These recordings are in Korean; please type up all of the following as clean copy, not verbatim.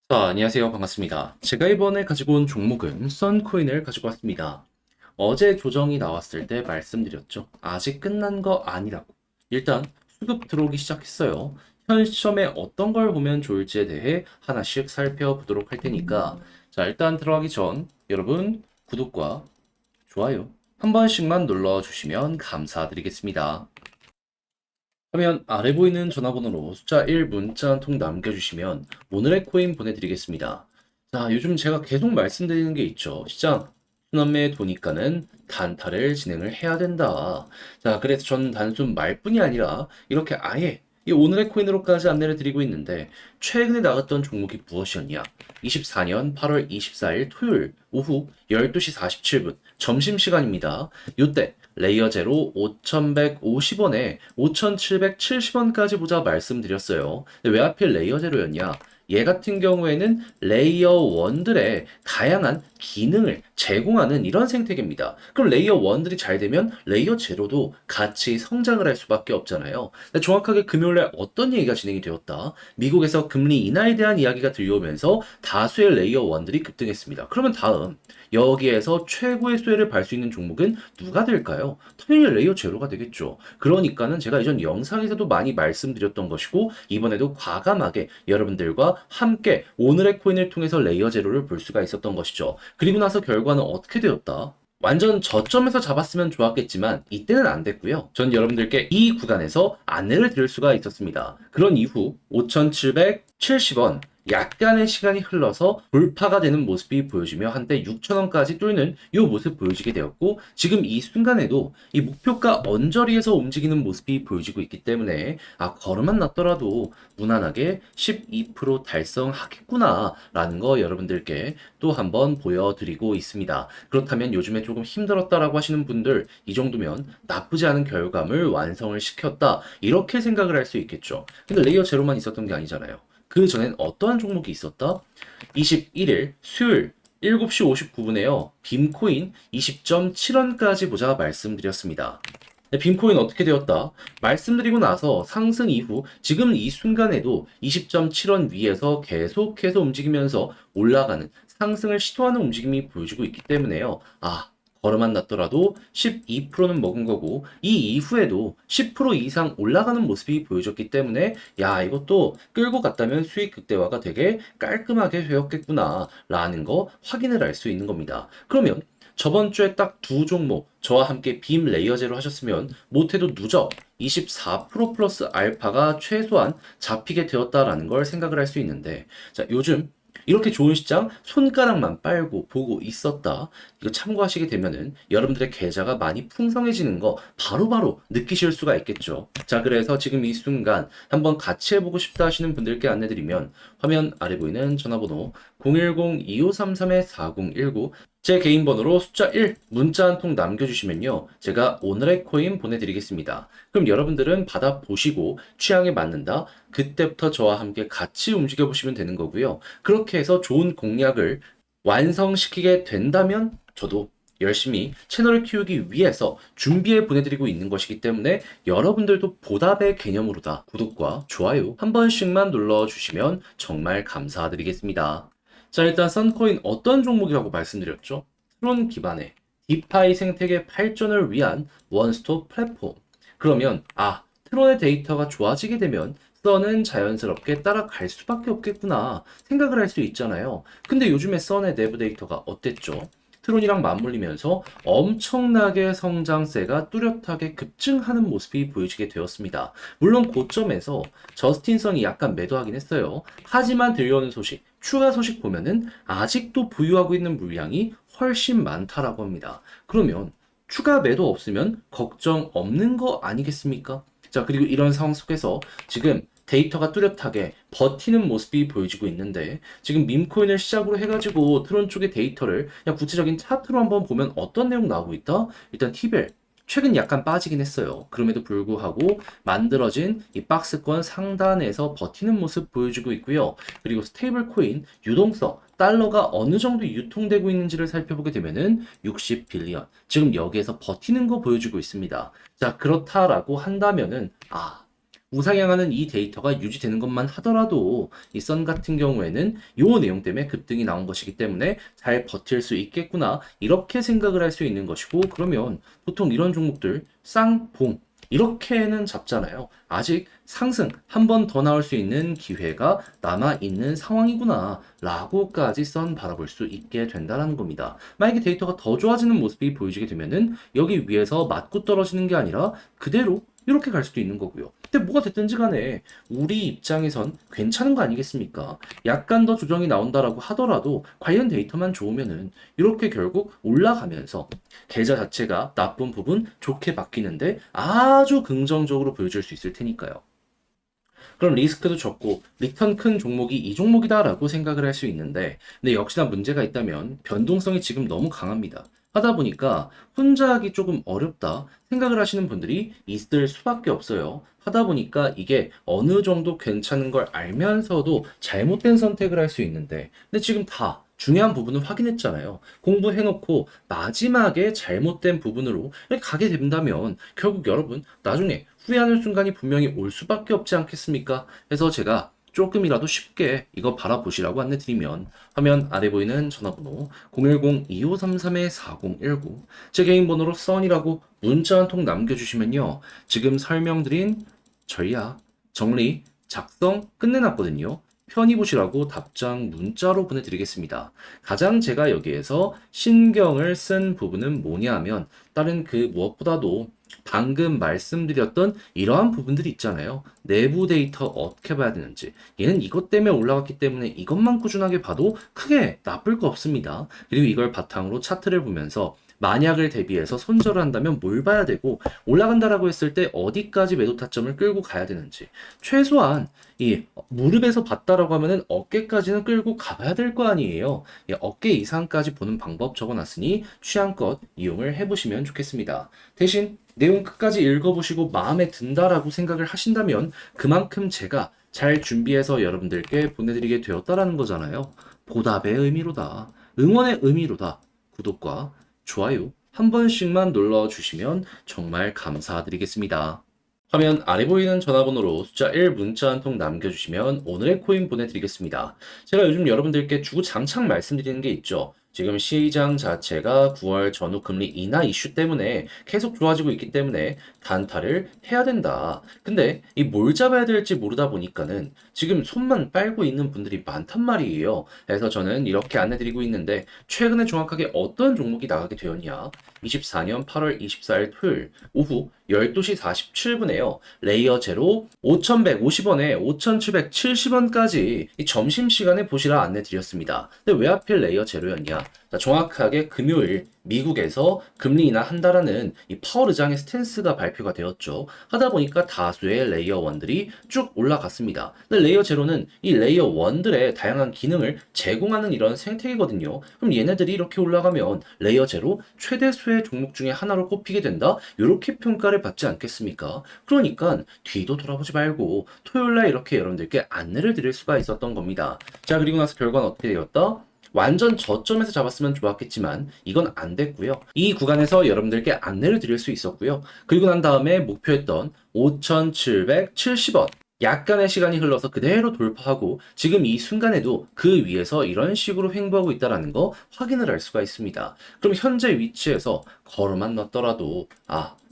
안녕하세요. 반갑습니다. 제가 이번에 가지고 온 종목은 썬코인을 가지고 왔습니다. 어제 조정이 나왔을 때 말씀드렸죠. 아직 끝난 거 아니라고. 일단 수급 들어오기 시작했어요. 현 시점에 어떤 걸 보면 좋을지에 대해 하나씩 살펴보도록 할 테니까 일단 들어가기 전 여러분 구독과 좋아요 한 번씩만 눌러주시면 감사드리겠습니다. 화면 아래 보이는 전화번호로 숫자 1 문자 한 통 남겨주시면 오늘의 코인 보내드리겠습니다. 요즘 제가 계속 말씀드리는 게 있죠. 시장 순환매 도니까는 단타를 진행을 해야 된다. 그래서 저는 단순 말뿐이 아니라 이렇게 아예 이 오늘의 코인으로까지 안내를 드리고 있는데 최근에 나갔던 종목이 무엇이었냐? 24년 8월 24일 토요일 오후 12시 47분 점심시간입니다. 요때 레이어 제로 5,150원에 5,770원까지 보자 말씀드렸어요. 근데 왜 하필 레이어 제로였냐? 얘 같은 경우에는 레이어 1들의 다양한 기능을 제공하는 이런 생태계입니다. 그럼 레이어 1들이 잘 되면 레이어 제로도 같이 성장을 할 수밖에 없잖아요. 근데 정확하게 금요일에 어떤 얘기가 진행이 되었다? 미국에서 금리 인하에 대한 이야기가 들려오면서 다수의 레이어 1들이 급등했습니다. 그러면 다음 여기에서 최고의 수혜를 발 수 있는 종목은 누가 될까요? 당연히 레이어 제로가 되겠죠. 그러니까는 제가 이전 영상에서도 많이 말씀드렸던 것이고 이번에도 과감하게 여러분들과 함께 오늘의 코인을 통해서 레이어 제로를 볼 수가 있었던 것이죠. 그리고 나서 결과는 어떻게 되었다? 완전 저점에서 잡았으면 좋았겠지만 이때는 안 됐고요. 전 여러분들께 이 구간에서 안내를 드릴 수가 있었습니다. 그런 이후 5,770원 약간의 시간이 흘러서 돌파가 되는 모습이 보여지며 한때 6,000원까지 뚫는 이 모습 보여지게 되었고 지금 이 순간에도 이 목표가 언저리에서 움직이는 모습이 보여지고 있기 때문에 걸음만 났더라도 무난하게 12% 달성하겠구나 라는 거 여러분들께 또 한번 보여드리고 있습니다. 그렇다면 요즘에 조금 힘들었다라고 하시는 분들 이 정도면 나쁘지 않은 결과물 완성을 시켰다 이렇게 생각을 할 수 있겠죠. 근데 레이어 제로만 있었던 게 아니잖아요. 그 전엔 어떠한 종목이 있었다? 21일 수요일 7시 59분에요. 빔코인 20.7원까지 보자 말씀드렸습니다. 빔코인 어떻게 되었다? 말씀드리고 나서 상승 이후 지금 이 순간에도 20.7원 위에서 계속해서 움직이면서 올라가는 상승을 시도하는 움직임이 보여지고 있기 때문에요. 걸음만 났더라도 12%는 먹은 거고 이 이후에도 10% 이상 올라가는 모습이 보여졌기 때문에 이것도 끌고 갔다면 수익 극대화가 되게 깔끔하게 되었겠구나 라는 거 확인을 할 수 있는 겁니다. 그러면 저번 주에 딱 두 종목 저와 함께 빔 레이어제로 하셨으면 못해도 누적 24% 플러스 알파가 최소한 잡히게 되었다라는 걸 생각을 할 수 있는데 요즘 이렇게 좋은 시장 손가락만 빨고 보고 있었다. 이거 참고하시게 되면은 여러분들의 계좌가 많이 풍성해지는 거 바로바로 느끼실 수가 있겠죠. 그래서 지금 이 순간 한번 같이 해보고 싶다 하시는 분들께 안내드리면 화면 아래 보이는 전화번호 010-2533-4019 제 개인 번호로 숫자 1 문자 한 통 남겨주시면요. 제가 오늘의 코인 보내드리겠습니다. 그럼 여러분들은 받아보시고 취향에 맞는다. 그때부터 저와 함께 같이 움직여 보시면 되는 거고요. 그렇게 해서 좋은 공략을 완성시키게 된다면 저도 열심히 채널을 키우기 위해서 준비해 보내드리고 있는 것이기 때문에 여러분들도 보답의 개념으로다 구독과 좋아요 한 번씩만 눌러주시면 정말 감사드리겠습니다. 일단 썬코인 어떤 종목이라고 말씀드렸죠? 트론 기반의 디파이 생태계 발전을 위한 원스톱 플랫폼. 그러면 트론의 데이터가 좋아지게 되면 썬은 자연스럽게 따라갈 수밖에 없겠구나 생각을 할 수 있잖아요. 근데 요즘에 썬의 내부 데이터가 어땠죠? 트론이랑 맞물리면서 엄청나게 성장세가 뚜렷하게 급증하는 모습이 보여지게 되었습니다. 물론 고점에서 저스틴 선이 약간 매도하긴 했어요. 하지만 들려오는 소식, 추가 소식 보면은 아직도 보유하고 있는 물량이 훨씬 많다라고 합니다. 그러면 추가 매도 없으면 걱정 없는 거 아니겠습니까? 그리고 이런 상황 속에서 지금 데이터가 뚜렷하게 버티는 모습이 보여지고 있는데 지금 밈코인을 시작으로 해가지고 트론 쪽의 데이터를 그냥 구체적인 차트로 한번 보면 어떤 내용 나오고 있다? 일단 티벨 최근 약간 빠지긴 했어요. 그럼에도 불구하고 만들어진 이 박스권 상단에서 버티는 모습 보여주고 있고요. 그리고 스테이블 코인 유동성 달러가 어느 정도 유통되고 있는지를 살펴보게 되면은 60 빌리언 지금 여기에서 버티는 거 보여주고 있습니다. 그렇다라고 한다면은 우상향하는 이 데이터가 유지되는 것만 하더라도 이 선 같은 경우에는 요 내용 때문에 급등이 나온 것이기 때문에 잘 버틸 수 있겠구나 이렇게 생각을 할 수 있는 것이고 그러면 보통 이런 종목들 쌍봉 이렇게는 잡잖아요. 아직 상승 한 번 더 나올 수 있는 기회가 남아있는 상황이구나 라고까지 선 바라볼 수 있게 된다는 겁니다. 만약에 데이터가 더 좋아지는 모습이 보여지게 되면은 여기 위에서 맞고 떨어지는 게 아니라 그대로 이렇게 갈 수도 있는 거고요. 근데 뭐가 됐든지 간에 우리 입장에선 괜찮은 거 아니겠습니까? 약간 더 조정이 나온다라고 하더라도 관련 데이터만 좋으면은 이렇게 결국 올라가면서 계좌 자체가 나쁜 부분 좋게 바뀌는데 아주 긍정적으로 보여줄 수 있을 테니까요. 그럼 리스크도 적고 리턴 큰 종목이 이 종목이다라고 생각을 할 수 있는데 근데 역시나 문제가 있다면 변동성이 지금 너무 강합니다. 하다 보니까 혼자 하기 조금 어렵다 생각을 하시는 분들이 있을 수밖에 없어요. 하다 보니까 이게 어느 정도 괜찮은 걸 알면서도 잘못된 선택을 할 수 있는데 근데 지금 다 중요한 부분을 확인했잖아요. 공부해놓고 마지막에 잘못된 부분으로 이렇게 가게 된다면 결국 여러분 나중에 후회하는 순간이 분명히 올 수밖에 없지 않겠습니까? 그래서 제가 조금이라도 쉽게 이거 바라보시라고 안내드리면 화면 아래 보이는 전화번호 010-2533-4019 제 개인 번호로 써니라고 문자 한 통 남겨주시면요. 지금 설명드린 전략, 정리, 작성 끝내놨거든요. 편히 보시라고 답장 문자로 보내드리겠습니다. 가장 제가 여기에서 신경을 쓴 부분은 뭐냐 하면 다른 그 무엇보다도 방금 말씀드렸던 이러한 부분들이 있잖아요. 내부 데이터 어떻게 봐야 되는지. 얘는 이것 때문에 올라갔기 때문에 이것만 꾸준하게 봐도 크게 나쁠 거 없습니다. 그리고 이걸 바탕으로 차트를 보면서 만약을 대비해서 손절을 한다면 뭘 봐야 되고 올라간다라고 했을 때 어디까지 매도 타점을 끌고 가야 되는지 최소한 이 무릎에서 봤다라고 하면은 어깨까지는 끌고 가봐야 될 거 아니에요. 예, 어깨 이상까지 보는 방법 적어놨으니 취향껏 이용을 해보시면 좋겠습니다. 대신 내용 끝까지 읽어보시고 마음에 든다라고 생각을 하신다면 그만큼 제가 잘 준비해서 여러분들께 보내드리게 되었다라는 거잖아요. 보답의 의미로다. 응원의 의미로다. 구독과 좋아요 한 번씩만 눌러주시면 정말 감사드리겠습니다. 화면 아래 보이는 전화번호로 숫자 1 문자 한 통 남겨주시면 오늘의 코인 보내드리겠습니다. 제가 요즘 여러분들께 주구장창 말씀드리는 게 있죠. 지금 시장 자체가 9월 전후 금리 인하 이슈 때문에 계속 좋아지고 있기 때문에 단타를 해야 된다. 근데 이 뭘 잡아야 될지 모르다 보니까는 지금 손만 빨고 있는 분들이 많단 말이에요. 그래서 저는 이렇게 안내드리고 있는데 최근에 정확하게 어떤 종목이 나가게 되었냐. 24년 8월 24일 토요일 오후 12시 47분에요. 레이어 제로 5,150원에 5,770원까지 이 점심시간에 보시라 안내드렸습니다. 근데 왜 하필 레이어 제로였냐? 자, 정확하게 금요일 미국에서 금리 인하한다라는 이 파월 의장의 스탠스가 발표가 되었죠. 하다 보니까 다수의 레이어 1들이 쭉 올라갔습니다. 근데 레이어 제로는 이 레이어 1들의 다양한 기능을 제공하는 이런 생태계거든요. 그럼 얘네들이 이렇게 올라가면 레이어 제로 최대 수의 종목 중에 하나로 꼽히게 된다? 이렇게 평가를 받지 않겠습니까? 그러니까 뒤도 돌아보지 말고 토요일날 이렇게 여러분들께 안내를 드릴 수가 있었던 겁니다. 자, 그리고 나서 결과는 어떻게 되었다? 완전 저점에서 잡았으면 좋았겠지만 이건 안 됐고요. 이 구간에서 여러분들께 안내를 드릴 수 있었고요. 그리고 난 다음에 목표했던 5,770원 약간의 시간이 흘러서 그대로 돌파하고 지금 이 순간에도 그 위에서 이런 식으로 횡보하고 있다는 거 확인을 할 수가 있습니다. 그럼 현재 위치에서 걸어만 넣었더라도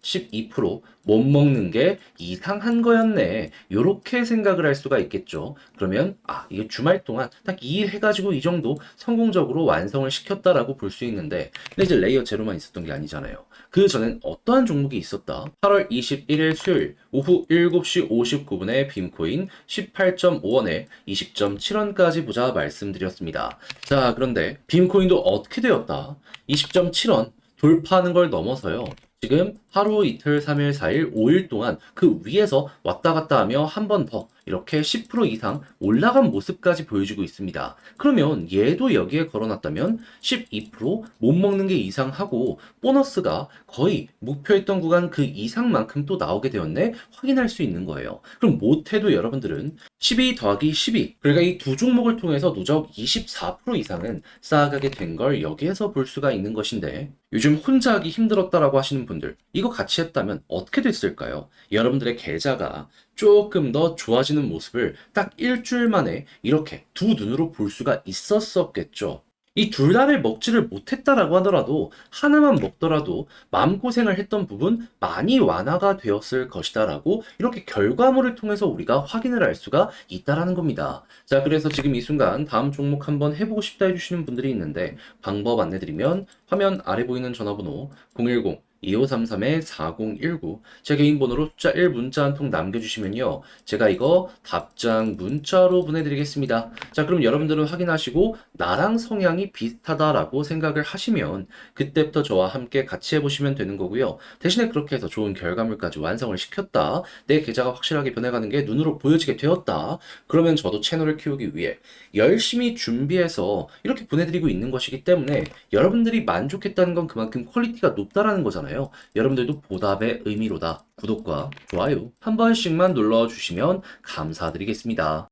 12%못 먹는 게 이상한 거였네. 요렇게 생각을 할 수가 있겠죠. 그러면 이게 주말 동안 딱 2일 해가지고 이 정도 성공적으로 완성을 시켰다라고 볼 수 있는데 근데 이제 레이어 제로만 있었던 게 아니잖아요. 그 전엔 어떠한 종목이 있었다? 8월 21일 수요일 오후 7시 59분에 빔코인 18.5원에 20.7원까지 보자 말씀드렸습니다. 자, 그런데 빔코인도 어떻게 되었다? 20.7원 돌파하는 걸 넘어서요. 지금 하루, 이틀, 3일, 4일, 5일 동안 그 위에서 왔다 갔다 하며 한 번 더 이렇게 10% 이상 올라간 모습까지 보여주고 있습니다. 그러면 얘도 여기에 걸어놨다면 12%못 먹는 게 이상하고 보너스가 거의 목표했던 구간 그 이상만큼 또 나오게 되었네 확인할 수 있는 거예요. 그럼 못해도 여러분들은 12 더하기 12. 그러니까 이 두 종목을 통해서 누적 24% 이상은 쌓아가게 된 걸 여기에서 볼 수가 있는 것인데, 요즘 혼자 하기 힘들었다라고 하시는 분들, 이거 같이 했다면 어떻게 됐을까요? 여러분들의 계좌가 조금 더 좋아지는 모습을 딱 일주일 만에 이렇게 두 눈으로 볼 수가 있었었겠죠. 이 둘 다를 먹지를 못했다라고 하더라도 하나만 먹더라도 마음고생을 했던 부분 많이 완화가 되었을 것이다라고 이렇게 결과물을 통해서 우리가 확인을 할 수가 있다라는 겁니다. 자, 그래서 지금 이 순간 다음 종목 한번 해보고 싶다 해주시는 분들이 있는데 방법 안내드리면 화면 아래 보이는 전화번호 010 2533-4019 제 개인 번호로 숫자 1 문자 한 통 남겨주시면요. 제가 이거 답장 문자로 보내드리겠습니다. 자, 그럼 여러분들은 확인하시고 나랑 성향이 비슷하다라고 생각을 하시면 그때부터 저와 함께 같이 해보시면 되는 거고요. 대신에 그렇게 해서 좋은 결과물까지 완성을 시켰다. 내 계좌가 확실하게 변해가는 게 눈으로 보여지게 되었다. 그러면 저도 채널을 키우기 위해 열심히 준비해서 이렇게 보내드리고 있는 것이기 때문에 여러분들이 만족했다는 건 그만큼 퀄리티가 높다라는 거잖아요. 여러분들도 보답의 의미로다. 구독과 좋아요 한 번씩만 눌러주시면 감사드리겠습니다.